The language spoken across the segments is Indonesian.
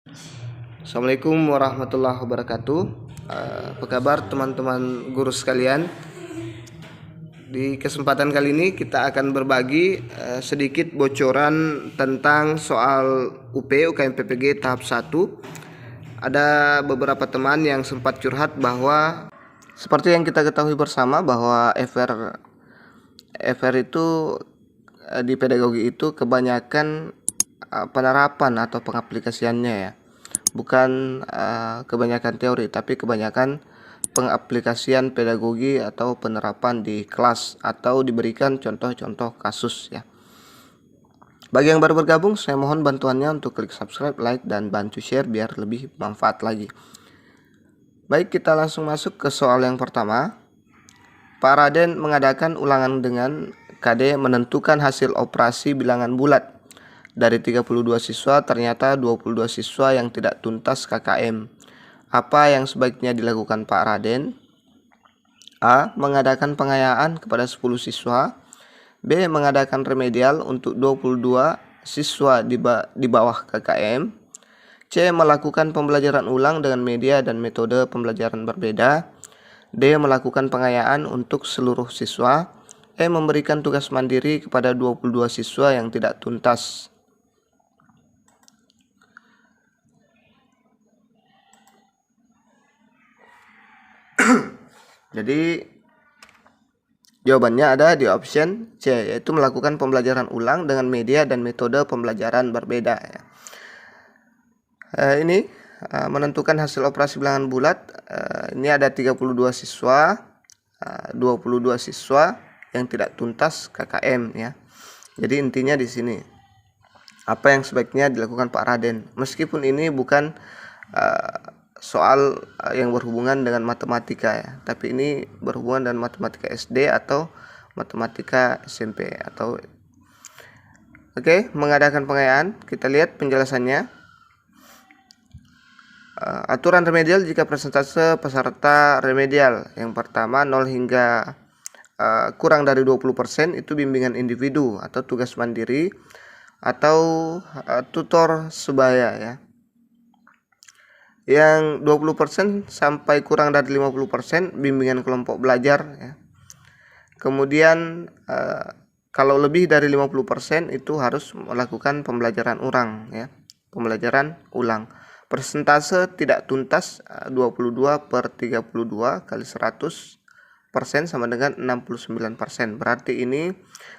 Assalamualaikum warahmatullahi wabarakatuh. Apa kabar teman-teman guru sekalian? Di kesempatan kali ini kita akan berbagi sedikit bocoran tentang soal UKM PPG tahap 1. Ada beberapa teman yang sempat curhat bahwa seperti yang kita ketahui bersama bahwa FR itu di pedagogi itu kebanyakan penerapan atau pengaplikasiannya ya. Bukan kebanyakan teori, tapi kebanyakan pengaplikasian pedagogi atau penerapan di kelas atau diberikan contoh-contoh kasus ya. Bagi yang baru bergabung, saya mohon bantuannya untuk klik subscribe, like, dan bantu share biar lebih bermanfaat lagi. Baik, kita langsung masuk ke soal yang pertama. Pak Raden mengadakan ulangan dengan KD menentukan hasil operasi bilangan bulat. Dari 32 siswa, ternyata 22 siswa yang tidak tuntas KKM. Apa yang sebaiknya dilakukan Pak Raden? A. Mengadakan pengayaan kepada 10 siswa. B. Mengadakan remedial untuk 22 siswa di bawah KKM. C. Melakukan pembelajaran ulang dengan media dan metode pembelajaran berbeda. D. Melakukan pengayaan untuk seluruh siswa. E. Memberikan tugas mandiri kepada 22 siswa yang tidak tuntas. Jadi jawabannya ada di option C, yaitu melakukan pembelajaran ulang dengan media dan metode pembelajaran berbeda ya. Ini menentukan hasil operasi bilangan bulat. Ini ada 32 siswa, 22 siswa yang tidak tuntas KKM ya. Jadi intinya di sini apa yang sebaiknya dilakukan Pak Raden. Meskipun ini bukan soal yang berhubungan dengan matematika ya, tapi ini berhubungan dengan matematika SD atau matematika SMP atau mengadakan pengayaan. Kita lihat penjelasannya. Aturan remedial jika persentase peserta remedial yang pertama 0 hingga kurang dari 20% itu bimbingan individu atau tugas mandiri atau tutor sebaya ya. Yang 20% sampai kurang dari 50% bimbingan kelompok belajar ya. Kemudian kalau lebih dari 50% itu harus melakukan pembelajaran ulang ya. Pembelajaran ulang. Persentase tidak tuntas 22/32 kali 100% sama dengan 69%. Berarti ini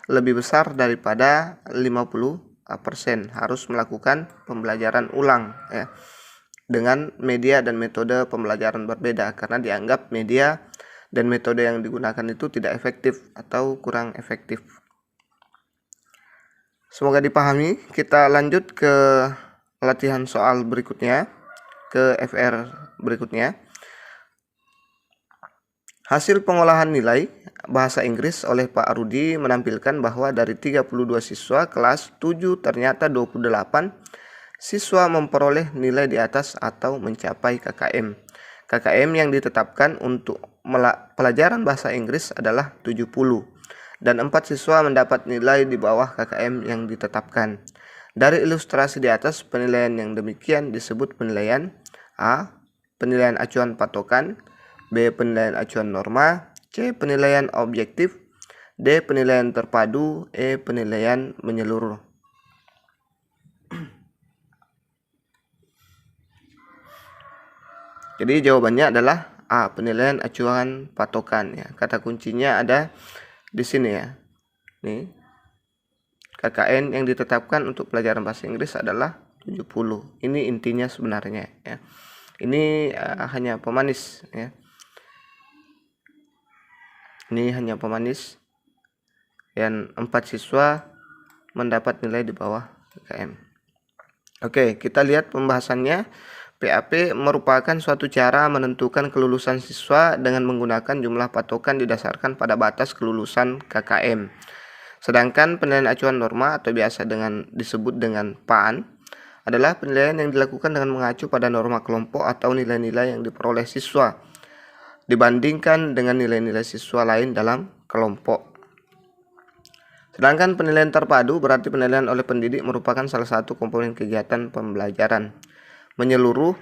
lebih besar daripada 50%. Harus melakukan pembelajaran ulang ya, dengan media dan metode pembelajaran berbeda karena dianggap media dan metode yang digunakan itu tidak efektif atau kurang efektif. Semoga dipahami. Kita lanjut ke latihan soal berikutnya, ke FR berikutnya. Hasil pengolahan nilai bahasa Inggris oleh Pak Rudi menampilkan bahwa dari 32 siswa kelas 7 ternyata 28 siswa memperoleh nilai di atas atau mencapai KKM. KKM yang ditetapkan untuk pelajaran bahasa Inggris adalah 70 dan 4 siswa mendapat nilai di bawah KKM yang ditetapkan. Dari ilustrasi di atas, penilaian yang demikian disebut penilaian A. Penilaian acuan patokan, B. Penilaian acuan norma, C. Penilaian objektif, D. Penilaian terpadu, E. Penilaian menyeluruh. Jadi jawabannya adalah A. Penilaian acuan patokan ya. Kata kuncinya ada di sini ya. Nih. KKN yang ditetapkan untuk pelajaran bahasa Inggris adalah 70. Ini intinya sebenarnya ya. Ini hanya pemanis ya. Ini hanya pemanis. Dan 4 siswa mendapat nilai di bawah KKM. Oke, kita lihat pembahasannya. PAP merupakan suatu cara menentukan kelulusan siswa dengan menggunakan jumlah patokan didasarkan pada batas kelulusan KKM. Sedangkan penilaian acuan norma atau biasa disebut dengan PAN adalah penilaian yang dilakukan dengan mengacu pada norma kelompok atau nilai-nilai yang diperoleh siswa dibandingkan dengan nilai-nilai siswa lain dalam kelompok. Sedangkan penilaian terpadu berarti penilaian oleh pendidik merupakan salah satu komponen kegiatan pembelajaran. menyeluruh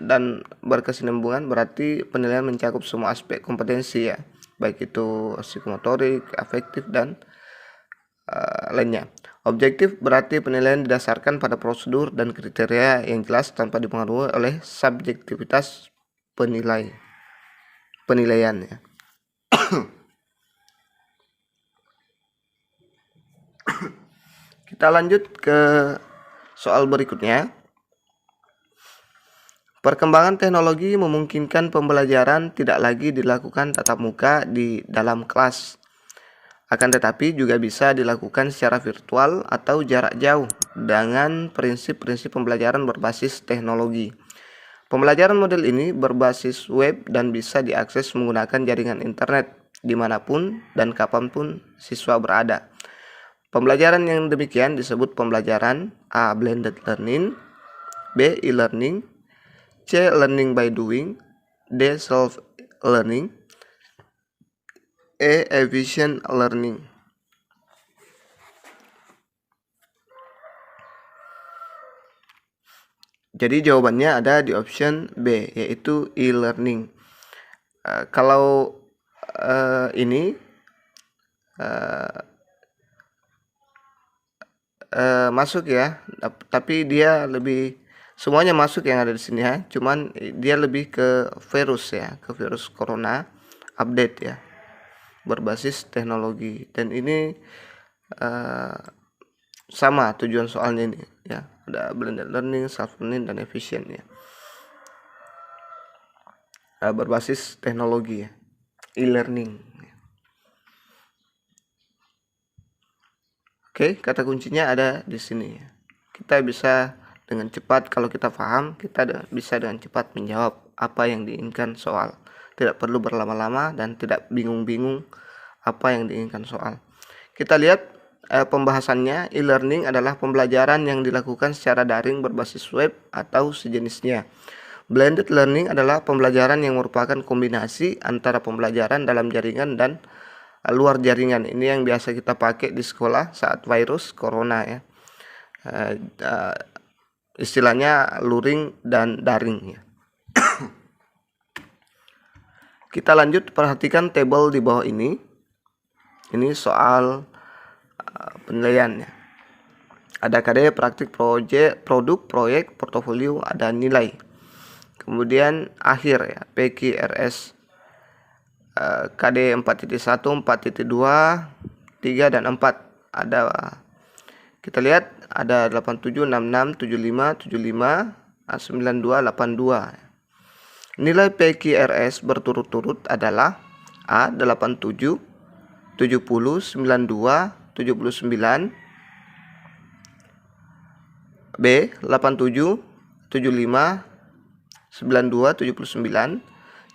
dan berkesinambungan, berarti penilaian mencakup semua aspek kompetensi ya, baik itu psikomotorik, afektif dan lainnya. Objektif berarti penilaian didasarkan pada prosedur dan kriteria yang jelas tanpa dipengaruhi oleh subjektivitas penilaian ya. Kita lanjut ke soal berikutnya. Perkembangan teknologi memungkinkan pembelajaran tidak lagi dilakukan tatap muka di dalam kelas, akan tetapi juga bisa dilakukan secara virtual atau jarak jauh dengan prinsip-prinsip pembelajaran berbasis teknologi. Pembelajaran model ini berbasis web dan bisa diakses menggunakan jaringan internet dimanapun dan kapanpun siswa berada. Pembelajaran yang demikian disebut pembelajaran A. Blended learning, B. E-learning, C. Learning by doing, D. Self-learning, E. Efficient learning. Jadi jawabannya ada di option B, yaitu e-learning. Kalau ini masuk ya, tapi dia lebih, semuanya masuk yang ada di sini ya, cuman dia lebih ke virus ya, ke virus corona update ya, berbasis teknologi. Dan ini sama tujuan soalnya ini ya, ada blended learning, self learning dan efficient ya, berbasis teknologi ya, e-learning. Oke, kata kuncinya ada di sini ya. Kita bisa dengan cepat, kalau kita paham, kita bisa dengan cepat menjawab apa yang diinginkan soal. Tidak perlu berlama-lama dan tidak bingung-bingung apa yang diinginkan soal. Kita lihat pembahasannya. E-learning adalah pembelajaran yang dilakukan secara daring berbasis web atau sejenisnya. Blended learning adalah pembelajaran yang merupakan kombinasi antara pembelajaran dalam jaringan dan luar jaringan. Ini yang biasa kita pakai di sekolah saat virus corona ya. Istilahnya luring dan daring ya. Kita lanjut, perhatikan tabel di bawah ini. Ini soal penilaiannya. Ada KD, praktik, produk, proyek, portofolio, ada nilai. Kemudian akhir ya, PQRS, KD 4.1, 4.2, 3 dan 4. Ada, kita lihat ada 87, 66, 75, 75, 92, 82. Nilai PQRS berturut-turut adalah A 87, 70, 92, 79, B 87, 75, 92, 79,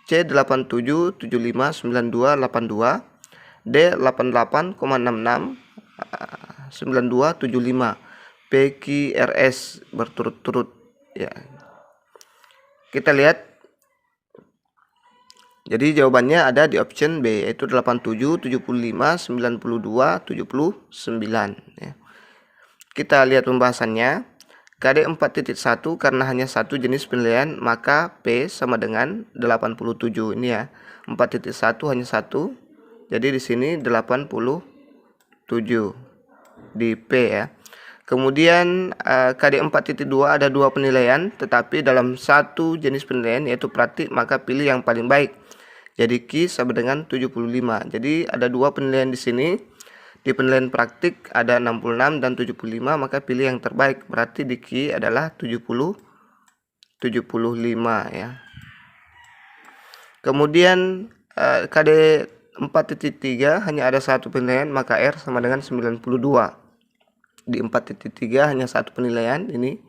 C 87, 75, 92, 82, D 88,66, 92, 75. PQRS berturut-turut ya. Kita lihat. Jadi jawabannya ada di option B, yaitu 87, 75, 92, 79 ya. Kita lihat pembahasannya. KD 4.1 karena hanya satu jenis penilaian, maka P sama dengan 87. Ini ya, 4.1 hanya satu. Jadi di sini 87 di P ya. Kemudian KD 4.2 ada dua penilaian, tetapi dalam satu jenis penilaian yaitu praktik, maka pilih yang paling baik. Jadi Q sama dengan 75. Jadi ada dua penilaian di sini. Di penilaian praktik ada 66 dan 75, maka pilih yang terbaik. Berarti di Q adalah 75 ya. Kemudian KD 4.3 hanya ada satu penilaian, maka R sama dengan 92. Di 4.3 hanya satu penilaian ini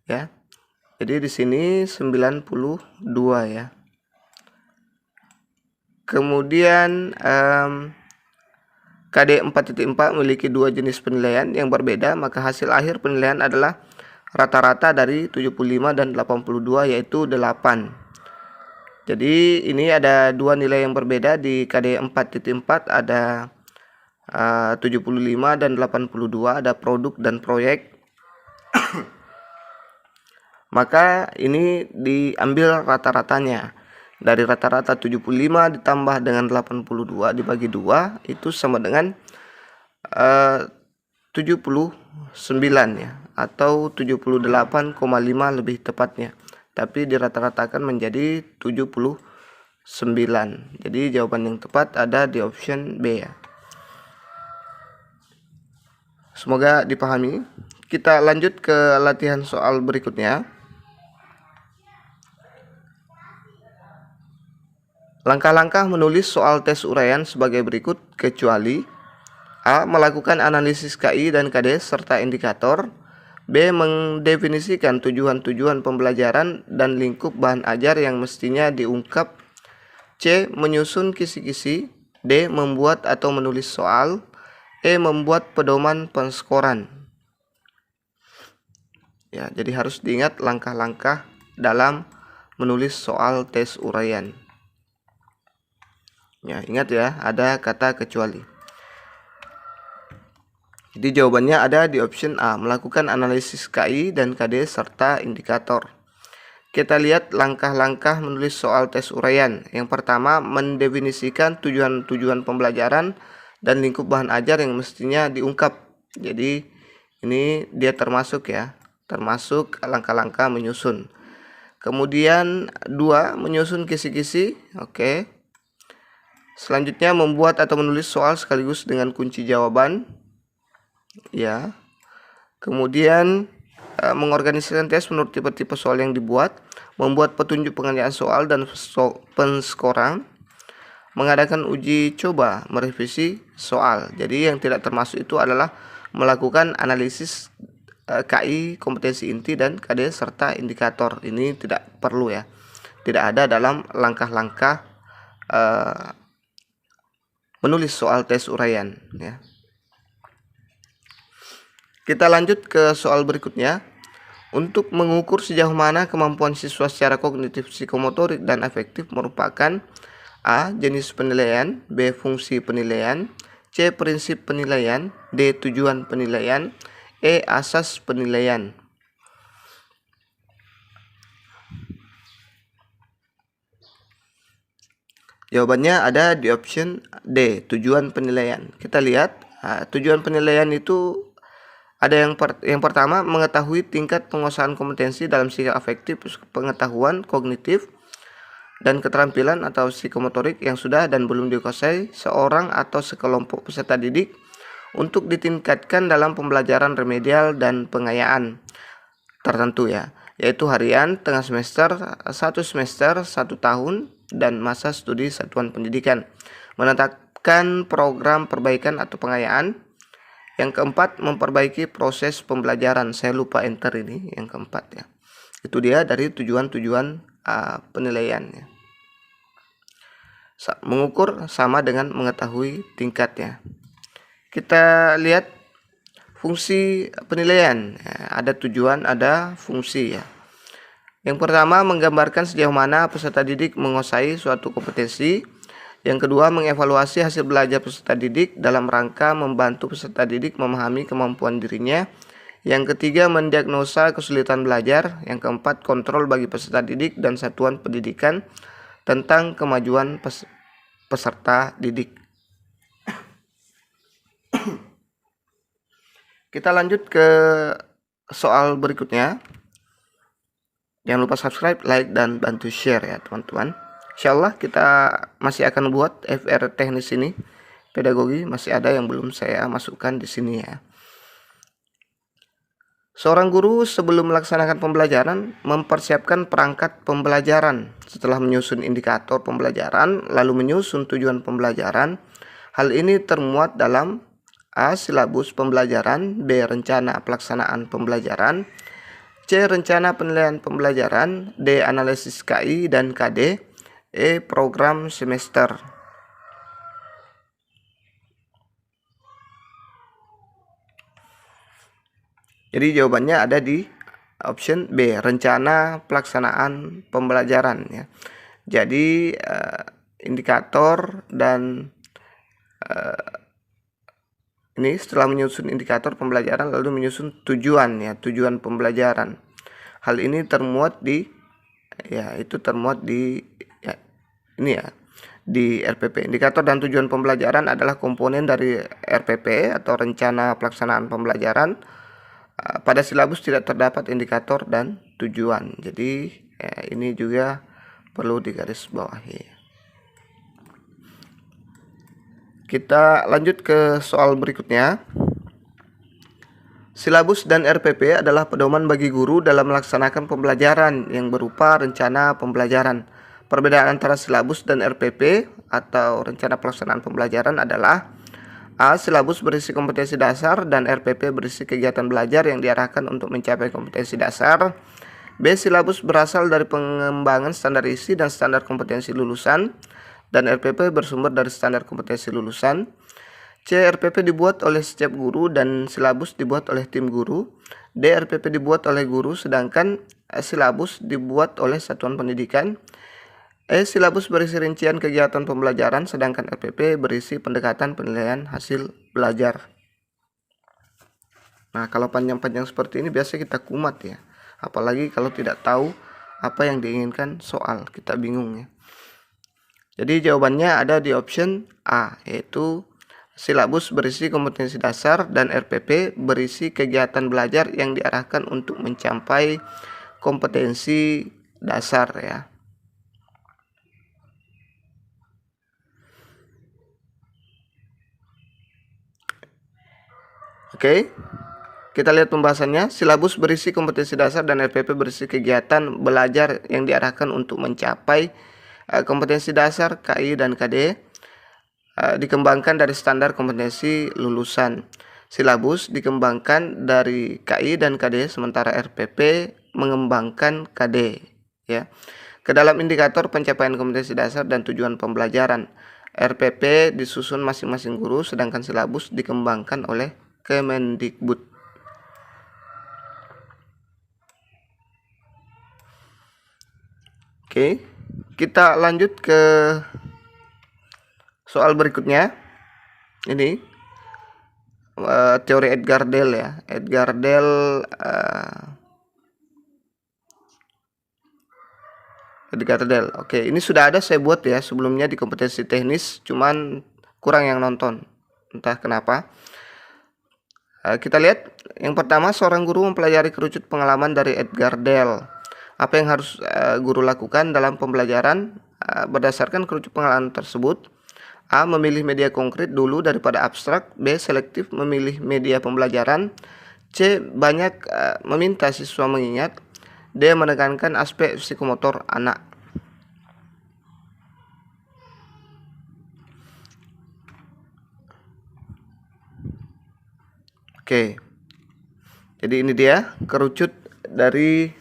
ya. Jadi di sini 92 ya. Kemudian KD 4.4 memiliki dua jenis penilaian yang berbeda, maka hasil akhir penilaian adalah rata-rata dari 75 dan 82, yaitu 8. Jadi ini ada dua nilai yang berbeda. Di KD 4.4 ada 75 dan 82, ada produk dan proyek. Maka ini diambil rata-ratanya. Dari rata-rata 75 ditambah dengan 82 dibagi 2 itu sama dengan 79 ya, atau 78,5 lebih tepatnya. Tapi dirata-ratakan menjadi 79. Jadi jawaban yang tepat ada di option B ya. Semoga dipahami. Kita lanjut ke latihan soal berikutnya. Langkah-langkah menulis soal tes uraian sebagai berikut, kecuali A. Melakukan analisis KI dan KD serta indikator. B. Mendefinisikan tujuan-tujuan pembelajaran dan lingkup bahan ajar yang mestinya diungkap. C. Menyusun kisi-kisi. D. Membuat atau menulis soal. E. Membuat pedoman penskoran. Ya, jadi harus diingat langkah-langkah dalam menulis soal tes uraian. Ya, ingat ya, ada kata kecuali. Jadi jawabannya ada di option A, melakukan analisis KI dan KD serta indikator. Kita lihat langkah-langkah menulis soal tes uraian. Yang pertama, mendefinisikan tujuan-tujuan pembelajaran dan lingkup bahan ajar yang mestinya diungkap. Jadi ini dia termasuk ya, termasuk langkah-langkah menyusun. Kemudian 2, menyusun kisi-kisi. Oke. Selanjutnya membuat atau menulis soal sekaligus dengan kunci jawaban. Ya. Kemudian mengorganisasikan tes menurut tipe-tipe soal yang dibuat, membuat petunjuk pengerjaan soal dan penskoran, mengadakan uji coba, merevisi soal. Jadi yang tidak termasuk itu adalah melakukan analisis KI, kompetensi inti dan KD serta indikator. Ini tidak perlu ya. Tidak ada dalam langkah-langkah menulis soal tes uraian ya. Kita lanjut ke soal berikutnya. Untuk mengukur sejauh mana kemampuan siswa secara kognitif, psikomotorik dan afektif merupakan A. Jenis penilaian, B. Fungsi penilaian, C. Prinsip penilaian, D. Tujuan penilaian, E. Asas penilaian. Jawabannya ada di option D, tujuan penilaian. Kita lihat, tujuan penilaian itu ada yang pertama, mengetahui tingkat penguasaan kompetensi dalam sikap afektif, pengetahuan kognitif, dan keterampilan atau psikomotorik yang sudah dan belum dikuasai seorang atau sekelompok peserta didik untuk ditingkatkan dalam pembelajaran remedial dan pengayaan tertentu ya, yaitu harian, tengah semester, 1 semester, 1 tahun, dan masa studi satuan pendidikan. Menetapkan program perbaikan atau pengayaan. Yang keempat, memperbaiki proses pembelajaran. Saya lupa enter ini yang keempat ya. Itu dia dari tujuan-tujuan penilaian ya. Mengukur sama dengan mengetahui tingkatnya. Kita lihat fungsi penilaian. Ada tujuan, ada fungsi ya. Yang pertama, menggambarkan sejauh mana peserta didik menguasai suatu kompetensi. Yang kedua, mengevaluasi hasil belajar peserta didik dalam rangka membantu peserta didik memahami kemampuan dirinya. Yang ketiga, mendiagnosa kesulitan belajar. Yang keempat, kontrol bagi peserta didik dan satuan pendidikan tentang kemajuan peserta didik. Kita lanjut ke soal berikutnya. Jangan lupa subscribe, like, dan bantu share ya teman-teman. Insyaallah kita masih akan buat FR teknis ini. Pedagogi masih ada yang belum saya masukkan di sini ya. Seorang guru sebelum melaksanakan pembelajaran mempersiapkan perangkat pembelajaran. Setelah menyusun indikator pembelajaran, lalu menyusun tujuan pembelajaran. Hal ini termuat dalam A. Silabus pembelajaran, B. Rencana pelaksanaan pembelajaran, C. Rencana penilaian pembelajaran, D. Analisis KI dan KD, E. Program semester. Jadi jawabannya ada di option B, rencana pelaksanaan pembelajaran ya. Jadi indikator dan ini setelah menyusun indikator pembelajaran lalu menyusun tujuan ya, tujuan pembelajaran. Hal ini termuat di ini ya, di RPP. Indikator dan tujuan pembelajaran adalah komponen dari RPP atau rencana pelaksanaan pembelajaran. Pada silabus tidak terdapat indikator dan tujuan. Jadi ini juga perlu digarisbawahi. Kita lanjut ke soal berikutnya. Silabus dan RPP adalah pedoman bagi guru dalam melaksanakan pembelajaran yang berupa rencana pembelajaran. Perbedaan antara silabus dan RPP atau rencana pelaksanaan pembelajaran adalah: A. Silabus berisi kompetensi dasar dan RPP berisi kegiatan belajar yang diarahkan untuk mencapai kompetensi dasar. B. Silabus berasal dari pengembangan standar isi dan standar kompetensi lulusan, dan RPP bersumber dari standar kompetensi lulusan. C. RPP dibuat oleh setiap guru dan silabus dibuat oleh tim guru. D. RPP dibuat oleh guru sedangkan silabus dibuat oleh satuan pendidikan. E. Silabus berisi rincian kegiatan pembelajaran sedangkan RPP berisi pendekatan penilaian hasil belajar. Nah, kalau panjang-panjang seperti ini biasa kita kumat ya. Apalagi kalau tidak tahu apa yang diinginkan soal, kita bingung ya. Jadi jawabannya ada di option A, yaitu silabus berisi kompetensi dasar dan RPP berisi kegiatan belajar yang diarahkan untuk mencapai kompetensi dasar ya. Oke, kita lihat pembahasannya. Silabus berisi kompetensi dasar dan RPP berisi kegiatan belajar yang diarahkan untuk mencapai kompetensi dasar KI dan KD. Dikembangkan dari standar kompetensi lulusan. Silabus dikembangkan dari KI dan KD, sementara RPP mengembangkan KD ya. Ke dalam indikator pencapaian kompetensi dasar dan tujuan pembelajaran, RPP disusun masing-masing guru sedangkan silabus dikembangkan oleh Kemendikbud. Oke, kita lanjut ke soal berikutnya. Ini teori Edgar Dell ya. Edgar Dell Oke, ini sudah ada saya buat ya sebelumnya di kompetensi teknis, cuman kurang yang nonton. Entah kenapa. Kita lihat yang pertama, seorang guru mempelajari kerucut pengalaman dari Edgar Dell. Apa yang harus guru lakukan dalam pembelajaran berdasarkan kerucut pengalaman tersebut? A. Memilih media konkret dulu daripada abstrak. B. Selektif memilih media pembelajaran. C. Banyak meminta siswa mengingat. D. Menekankan aspek psikomotor anak. Oke, jadi ini dia kerucut dari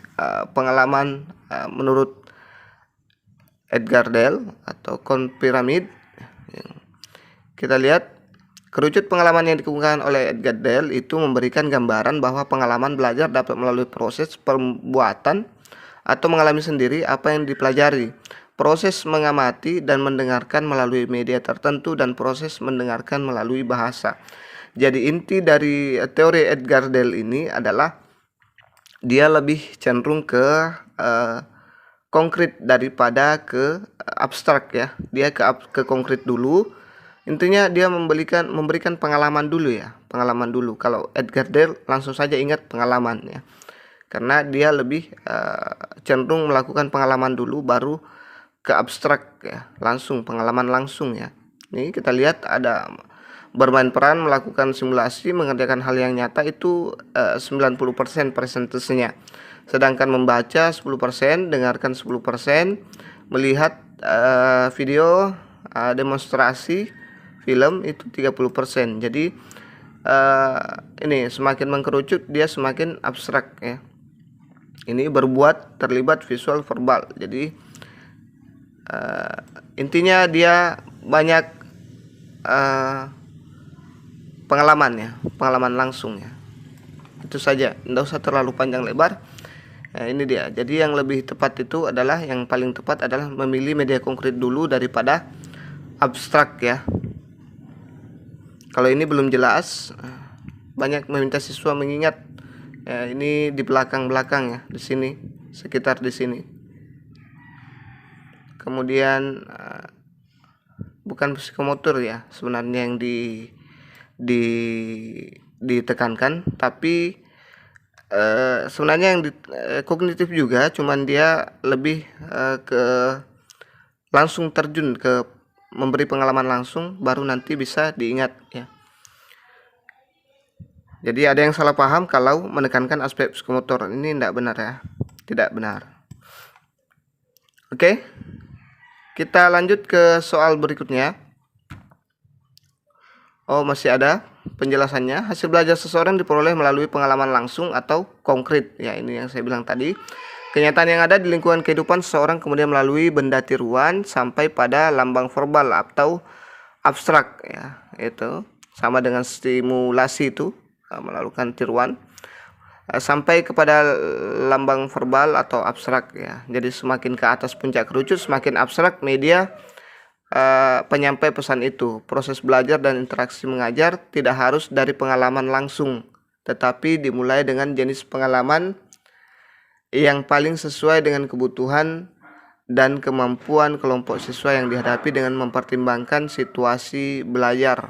pengalaman menurut Edgar Dell atau konpiramid. Kita lihat kerucut pengalaman yang dikemukakan oleh Edgar Dell itu memberikan gambaran bahwa pengalaman belajar dapat melalui proses pembuatan atau mengalami sendiri apa yang dipelajari, proses mengamati dan mendengarkan melalui media tertentu, dan proses mendengarkan melalui bahasa. Jadi inti dari teori Edgar Dell ini adalah dia lebih cenderung ke konkret daripada ke abstrak ya. Dia ke konkret dulu. Intinya dia memberikan pengalaman dulu ya, pengalaman dulu. Kalau Edgar Dell langsung saja ingat pengalaman ya, karena dia lebih cenderung melakukan pengalaman dulu baru ke abstrak ya, langsung pengalaman langsung ya. Ini kita lihat ada bermain peran, melakukan simulasi, mengerjakan hal yang nyata itu 90% persentasenya. Sedangkan membaca 10%, dengarkan 10%, melihat video demonstrasi film itu 30%. Jadi ini semakin mengkerucut dia semakin abstrak ya. Ini berbuat, terlibat, visual, verbal. Jadi intinya dia banyak pengalaman ya, pengalaman langsung ya. Itu saja, tidak usah terlalu panjang lebar. Ini dia. Jadi yang lebih tepat itu adalah, yang paling tepat adalah memilih media konkret dulu daripada abstrak ya. Kalau ini belum jelas, banyak meminta siswa mengingat Ya, ini di belakang ya, di sini, sekitar di sini. Kemudian bukan psikomotor ya sebenarnya yang di ditekankan, tapi sebenarnya yang kognitif juga, cuman dia lebih ke langsung terjun ke memberi pengalaman langsung, baru nanti bisa diingat ya. Jadi ada yang salah paham kalau menekankan aspek psikomotor, ini tidak benar ya, tidak benar. Oke, kita lanjut ke soal berikutnya. Oh, masih ada penjelasannya. Hasil belajar seseorang diperoleh melalui pengalaman langsung atau konkret. Ya, ini yang saya bilang tadi. Kenyataan yang ada di lingkungan kehidupan seseorang kemudian melalui benda tiruan sampai pada lambang verbal atau abstrak ya. Itu sama dengan stimulasi itu, melakukan tiruan sampai kepada lambang verbal atau abstrak ya. Jadi semakin ke atas puncak kerucut, semakin abstrak media penyampai pesan itu. Proses belajar dan interaksi mengajar tidak harus dari pengalaman langsung, tetapi dimulai dengan jenis pengalaman yang paling sesuai dengan kebutuhan dan kemampuan kelompok siswa yang dihadapi dengan mempertimbangkan situasi belajar.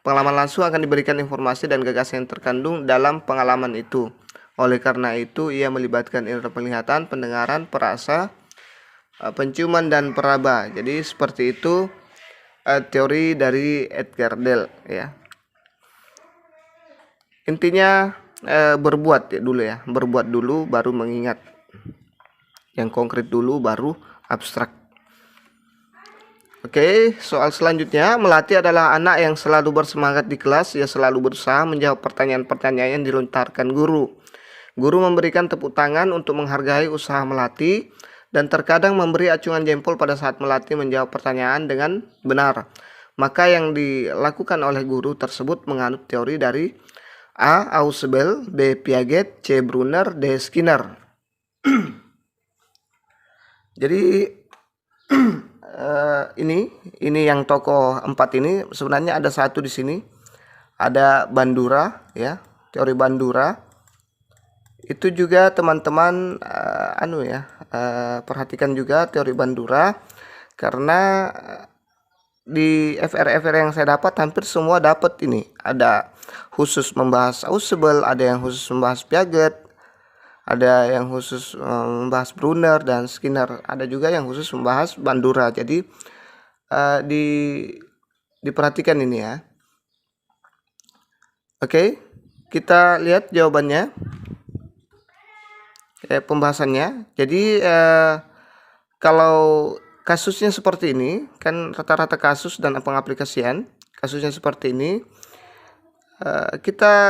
Pengalaman langsung akan diberikan informasi dan gagasan yang terkandung dalam pengalaman itu. Oleh karena itu, ia melibatkan indera penglihatan, pendengaran, perasa, penciuman, dan peraba. Jadi seperti itu teori dari Edgar Dell ya. Intinya berbuat dulu ya, berbuat dulu baru mengingat. Yang konkret dulu baru abstrak. Oke, soal selanjutnya, Melati adalah anak yang selalu bersemangat di kelas. Ia selalu berusaha menjawab pertanyaan-pertanyaan yang dilontarkan guru. Guru memberikan tepuk tangan untuk menghargai usaha Melati dan terkadang memberi acungan jempol pada saat Melati menjawab pertanyaan dengan benar. Maka yang dilakukan oleh guru tersebut menganut teori dari A. Ausubel, B. Piaget, C. Brunner, D. Skinner. Jadi ini yang tokoh 4 ini sebenarnya ada satu di sini, ada Bandura ya, teori Bandura. Itu juga teman-teman perhatikan juga teori Bandura, karena di FR yang saya dapat hampir semua dapat ini. Ada khusus membahas Ausubel, ada yang khusus membahas Piaget, ada yang khusus membahas Brunner dan Skinner, ada juga yang khusus membahas Bandura. Jadi diperhatikan ini ya. Oke, kita lihat jawabannya, pembahasannya. Jadi kalau kasusnya seperti ini, kan rata-rata kasus dan pengaplikasian kasusnya seperti ini,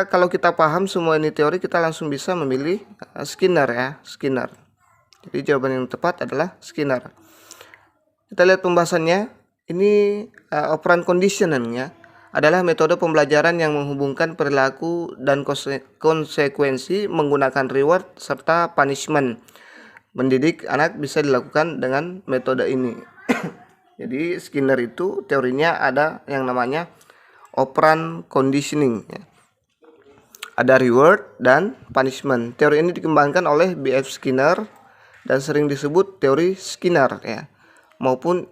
kalau kita paham semua ini teori, kita langsung bisa memilih Skinner ya, Skinner. Jadi jawaban yang tepat adalah Skinner. Kita lihat pembahasannya. Ini operant conditioning ya, adalah metode pembelajaran yang menghubungkan perilaku dan konsekuensi menggunakan reward serta punishment. Mendidik anak bisa dilakukan dengan metode ini. Jadi Skinner itu teorinya ada yang namanya operant conditioning ya. Ada reward dan punishment. Teori ini dikembangkan oleh B.F. Skinner dan sering disebut teori Skinner ya, maupun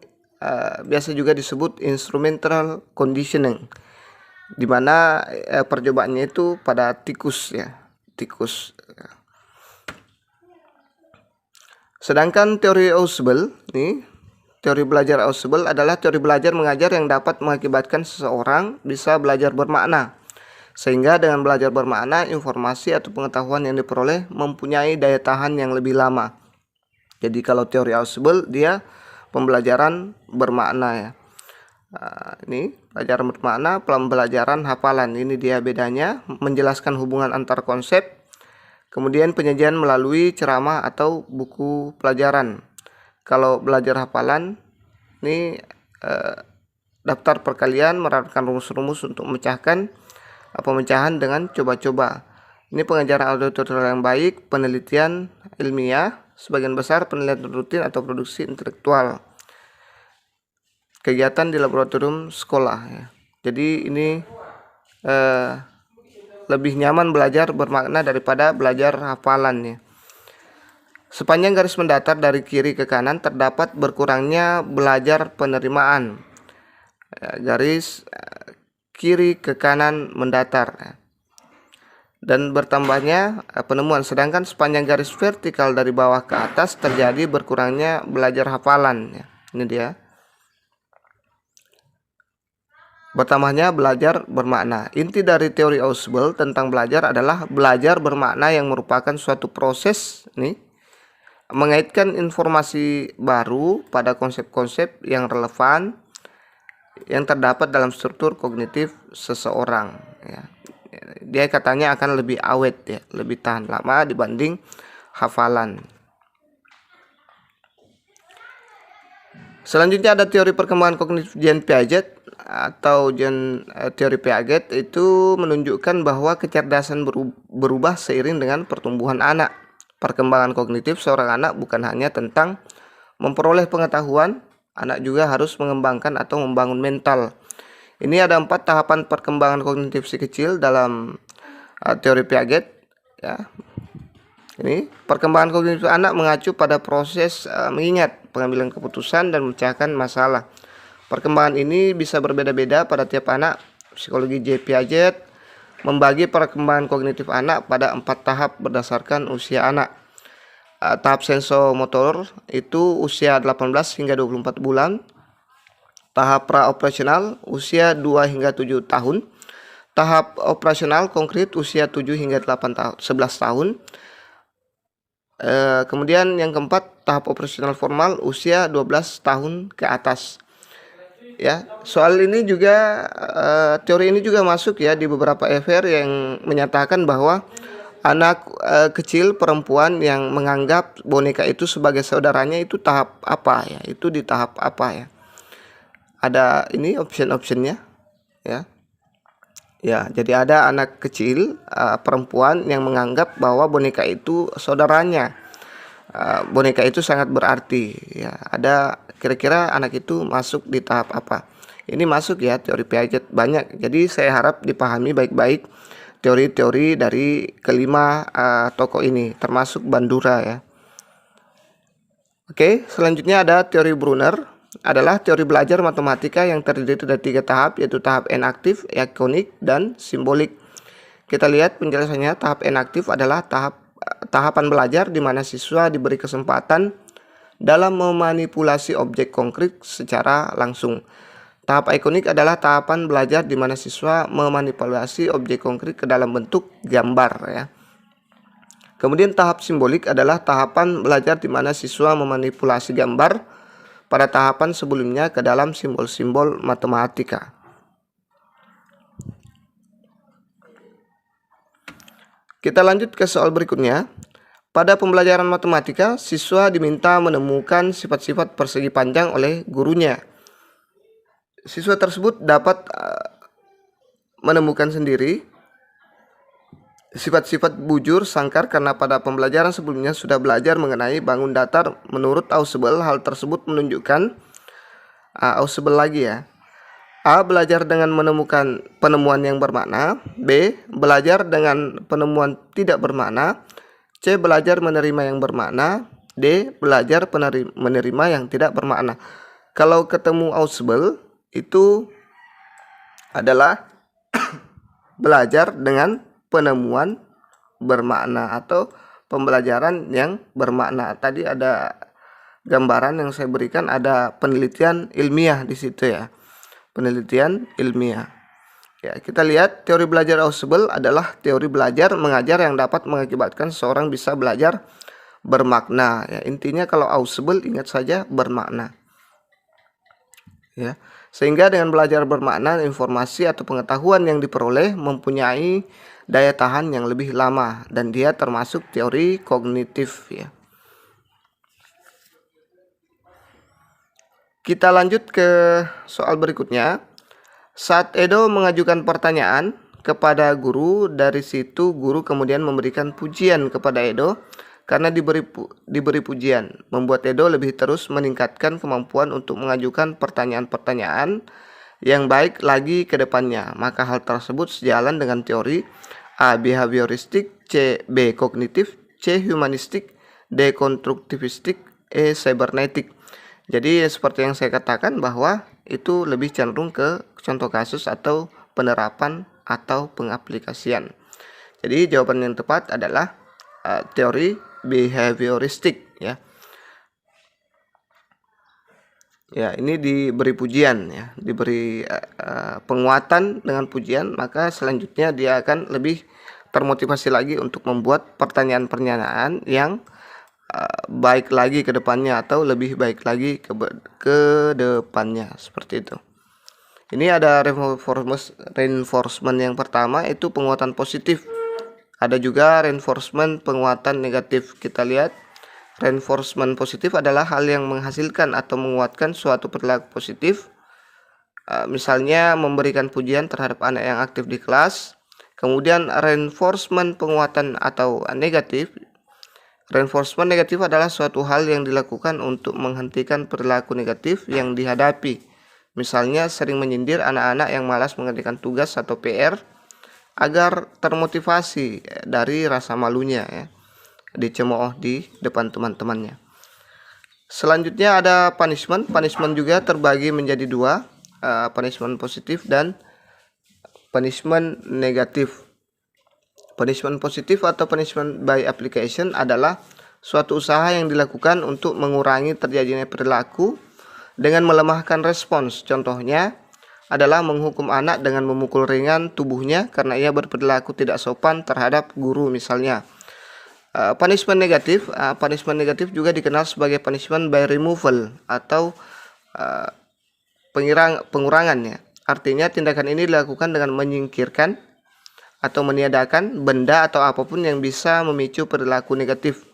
biasa juga disebut instrumental conditioning, di mana percobaannya itu pada tikus ya, tikus. Sedangkan teori Ausubel nih, teori belajar Ausubel adalah teori belajar mengajar yang dapat mengakibatkan seseorang bisa belajar bermakna, sehingga dengan belajar bermakna, informasi atau pengetahuan yang diperoleh mempunyai daya tahan yang lebih lama. Jadi kalau teori Ausubel dia pembelajaran bermakna ya. Ini pelajaran bermakna, pembelajaran hafalan. Ini dia bedanya, menjelaskan hubungan antar konsep. Kemudian penyajian melalui ceramah atau buku pelajaran. Kalau belajar hafalan, ini daftar perkalian, menerapkan rumus-rumus untuk memecahkan pemecahan dengan coba-coba. Ini pengajaran auditorial yang baik, penelitian ilmiah, sebagian besar penelitian rutin atau produksi intelektual, kegiatan di laboratorium sekolah ya. Jadi ini lebih nyaman belajar bermakna daripada belajar hafalannya. Sepanjang garis mendatar dari kiri ke kanan terdapat berkurangnya belajar penerimaan. Garis kiri ke kanan mendatar dan bertambahnya penemuan, sedangkan sepanjang garis vertikal dari bawah ke atas terjadi berkurangnya belajar hafalan. Ini dia. Bertambahnya belajar bermakna. Inti dari teori Ausubel tentang belajar adalah belajar bermakna yang merupakan suatu proses mengaitkan informasi baru pada konsep-konsep yang relevan yang terdapat dalam struktur kognitif seseorang. Dia katanya akan lebih awet, lebih tahan lama dibanding hafalan. Selanjutnya ada teori perkembangan kognitif Jean Piaget atau teori Piaget itu menunjukkan bahwa kecerdasan berubah seiring dengan pertumbuhan anak. Perkembangan kognitif seorang anak bukan hanya tentang memperoleh pengetahuan, anak juga harus mengembangkan atau membangun mental. Ini ada 4 tahapan perkembangan kognitif si kecil dalam teori Piaget. Ini perkembangan kognitif anak mengacu pada proses mengingat, pengambilan keputusan, dan memecahkan masalah. Perkembangan ini bisa berbeda-beda pada tiap anak. Psikologi J. Piaget membagi perkembangan kognitif anak pada 4 tahap berdasarkan usia anak. Tahap sensomotor itu usia 18 hingga 24 bulan. Tahap pra-operasional usia 2 hingga 7 tahun. Tahap operasional konkret usia 7 hingga 11 tahun. Kemudian yang keempat, tahap operasional formal usia 12 tahun ke atas. Soal ini juga teori ini juga masuk di beberapa affair yang menyatakan bahwa anak kecil perempuan yang menganggap boneka itu sebagai saudaranya itu tahap apa itu di tahap apa ada ini option-optionnya jadi ada anak kecil perempuan yang menganggap bahwa boneka itu saudaranya, boneka itu sangat berarti ada kira-kira anak itu masuk di tahap apa. Ini masuk teori Piaget banyak, jadi saya harap dipahami baik-baik teori-teori dari kelima tokoh ini, termasuk Bandura Oke, selanjutnya ada teori Brunner, adalah teori belajar matematika yang terdiri dari 3 tahap, yaitu tahap enaktif, ikonik, dan simbolik. Kita lihat penjelasannya. Tahap enaktif adalah tahapan belajar di mana siswa diberi kesempatan dalam memanipulasi objek konkret secara langsung. Tahap ikonik adalah tahapan belajar di mana siswa memanipulasi objek konkret ke dalam bentuk gambar Kemudian tahap simbolik adalah tahapan belajar di mana siswa memanipulasi gambar pada tahapan sebelumnya ke dalam simbol-simbol matematika. Kita lanjut ke soal berikutnya. Pada pembelajaran matematika, siswa diminta menemukan sifat-sifat persegi panjang oleh gurunya. Siswa tersebut dapat menemukan sendiri sifat-sifat bujur sangkar karena pada pembelajaran sebelumnya sudah belajar mengenai bangun datar. Menurut Ausubel, hal tersebut menunjukkan Ausubel lagi A. Belajar dengan menemukan penemuan yang bermakna. B. Belajar dengan penemuan tidak bermakna. C. Belajar menerima yang bermakna. D. Belajar menerima yang tidak bermakna. Kalau ketemu Ausubel itu adalah belajar dengan penemuan bermakna atau pembelajaran yang bermakna. Tadi ada gambaran yang saya berikan, ada penelitian ilmiah di situ penelitian ilmiah. Kita lihat teori belajar Ausubel adalah teori belajar mengajar yang dapat mengakibatkan seseorang bisa belajar bermakna. Intinya kalau Ausubel ingat saja bermakna. Sehingga dengan belajar bermakna, informasi atau pengetahuan yang diperoleh mempunyai daya tahan yang lebih lama dan dia termasuk teori kognitif Kita lanjut ke soal berikutnya. Saat Edo mengajukan pertanyaan kepada guru, dari situ guru kemudian memberikan pujian kepada Edo karena diberi pujian, membuat Edo lebih terus meningkatkan kemampuan untuk mengajukan pertanyaan-pertanyaan yang baik lagi ke depannya. Maka hal tersebut sejalan dengan teori A. Behavioristik, C. B. Kognitif, C. Humanistik, D. Konstruktivistik, E. Cybernetik. Jadi seperti yang saya katakan bahwa itu lebih cenderung ke contoh kasus atau penerapan atau pengaplikasian. Jadi jawaban yang tepat adalah teori behavioristik ya. Ya, ini diberi pujian ya, diberi penguatan dengan pujian, maka selanjutnya dia akan lebih termotivasi lagi untuk membuat pertanyaan-pertanyaan yang baik lagi ke depannya atau lebih baik lagi ke depannya, seperti itu. Ini ada reinforcement yang pertama, itu penguatan positif. Ada juga reinforcement penguatan negatif. Kita lihat, reinforcement positif adalah hal yang menghasilkan atau menguatkan suatu perilaku positif. Misalnya memberikan pujian terhadap anak yang aktif di kelas. Kemudian reinforcement penguatan atau negatif. Reinforcement negatif adalah suatu hal yang dilakukan untuk menghentikan perilaku negatif yang dihadapi. Misalnya sering menyindir anak-anak yang malas mengerjakan tugas atau PR agar termotivasi dari rasa malunya ya, dicemooh di depan teman-temannya. Selanjutnya ada punishment. Punishment juga terbagi menjadi dua, punishment positif dan punishment negatif. Punishment positif atau punishment by application adalah suatu usaha yang dilakukan untuk mengurangi terjadinya perilaku dengan melemahkan respons. Contohnya adalah menghukum anak dengan memukul ringan tubuhnya karena ia berperilaku tidak sopan terhadap guru misalnya. Punishment negatif juga dikenal sebagai punishment by removal atau pengurangannya. Artinya tindakan ini dilakukan dengan menyingkirkan atau meniadakan benda atau apapun yang bisa memicu perilaku negatif.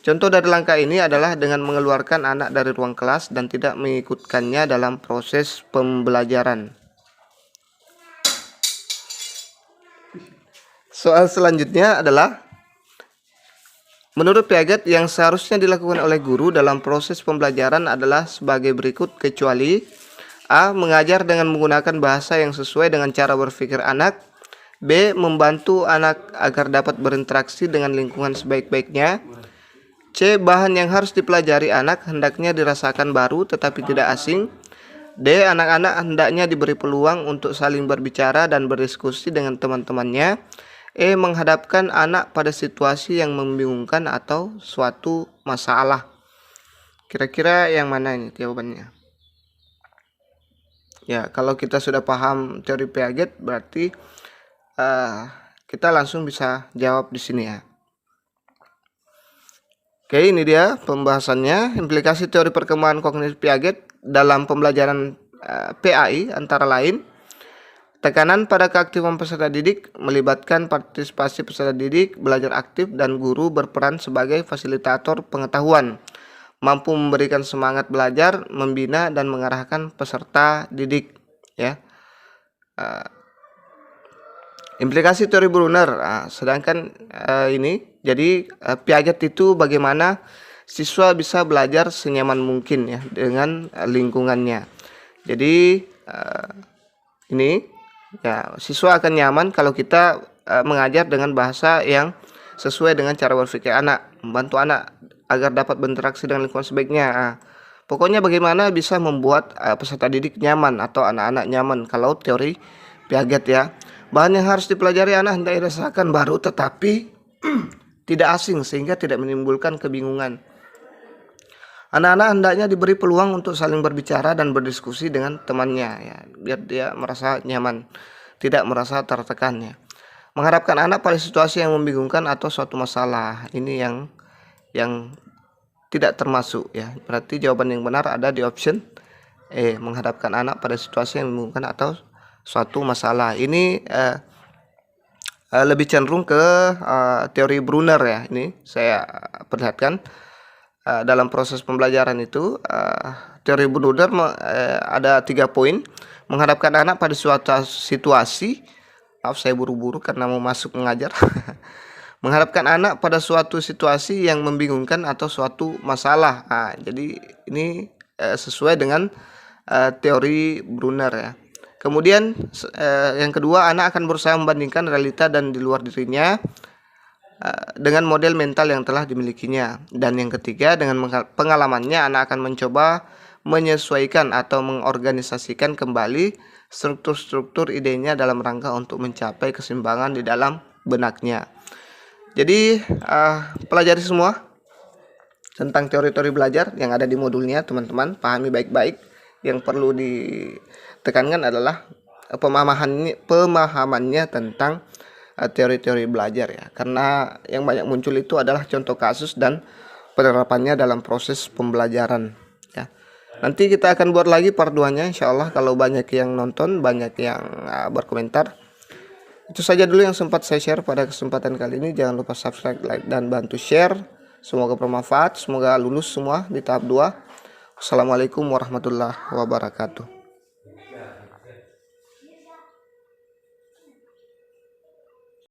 Contoh dari langkah ini adalah dengan mengeluarkan anak dari ruang kelas dan tidak mengikutkannya dalam proses pembelajaran. Soal selanjutnya adalah, menurut Piaget yang seharusnya dilakukan oleh guru dalam proses pembelajaran adalah sebagai berikut kecuali A. Mengajar dengan menggunakan bahasa yang sesuai dengan cara berpikir anak, B. Membantu anak agar dapat berinteraksi dengan lingkungan sebaik-baiknya, C. Bahan yang harus dipelajari anak hendaknya dirasakan baru tetapi tidak asing, D. Anak-anak hendaknya diberi peluang untuk saling berbicara dan berdiskusi dengan teman-temannya, E. Menghadapkan anak pada situasi yang membingungkan atau suatu masalah. Kira-kira yang mana ini jawabannya? Ya, kalau kita sudah paham teori Piaget berarti kita langsung bisa jawab di sini ya. Oke, ini dia pembahasannya. Implikasi teori perkembangan kognitif Piaget dalam pembelajaran PAI antara lain, tekanan pada keaktifan peserta didik melibatkan partisipasi peserta didik, belajar aktif dan guru berperan sebagai fasilitator pengetahuan, mampu memberikan semangat belajar, membina dan mengarahkan peserta didik ya. Implikasi teori Brunner, sedangkan ini jadi Piaget itu bagaimana siswa bisa belajar senyaman mungkin ya dengan lingkungannya. Jadi ini ya, siswa akan nyaman kalau kita mengajar dengan bahasa yang sesuai dengan cara berpikir anak, membantu anak agar dapat berinteraksi dengan lingkungan sebaiknya. Pokoknya bagaimana bisa membuat peserta didik nyaman atau anak-anak nyaman kalau teori Piaget ya. Bahan yang harus dipelajari anak hendak dirasakan baru tetapi tidak asing sehingga tidak menimbulkan kebingungan. Anak-anak hendaknya diberi peluang untuk saling berbicara dan berdiskusi dengan temannya ya, biar dia merasa nyaman, tidak merasa tertekan ya. Mengharapkan anak pada situasi yang membingungkan atau suatu masalah, ini yang tidak termasuk ya. Berarti jawaban yang benar ada di option E, menghadapkan anak pada situasi yang membingungkan atau suatu masalah. Ini lebih cenderung ke teori Brunner ya. Ini saya perlihatkan dalam proses pembelajaran itu teori Brunner ada 3 poin. Menghadapkan anak pada suatu situasi, maaf saya buru-buru karena mau masuk mengajar. Menghadapkan anak pada suatu situasi yang membingungkan atau suatu masalah. Jadi ini sesuai dengan teori Brunner ya. Kemudian yang kedua, anak akan berusaha membandingkan realita dan di luar dirinya dengan model mental yang telah dimilikinya. Dan yang ketiga, dengan pengalamannya anak akan mencoba menyesuaikan atau mengorganisasikan kembali struktur-struktur idenya dalam rangka untuk mencapai keseimbangan di dalam benaknya. Jadi pelajari semua tentang teori-teori belajar yang ada di modulnya, teman-teman pahami baik-baik. Yang perlu ditekankan adalah pemahamannya tentang teori-teori belajar ya, karena yang banyak muncul itu adalah contoh kasus dan penerapannya dalam proses pembelajaran ya. Nanti kita akan buat lagi part 2-nya insyaallah kalau banyak yang nonton, banyak yang berkomentar. Itu saja dulu yang sempat saya share pada kesempatan kali ini. Jangan lupa subscribe, like, dan bantu share. Semoga bermanfaat, semoga lulus semua di tahap 2. Assalamualaikum warahmatullahi wabarakatuh.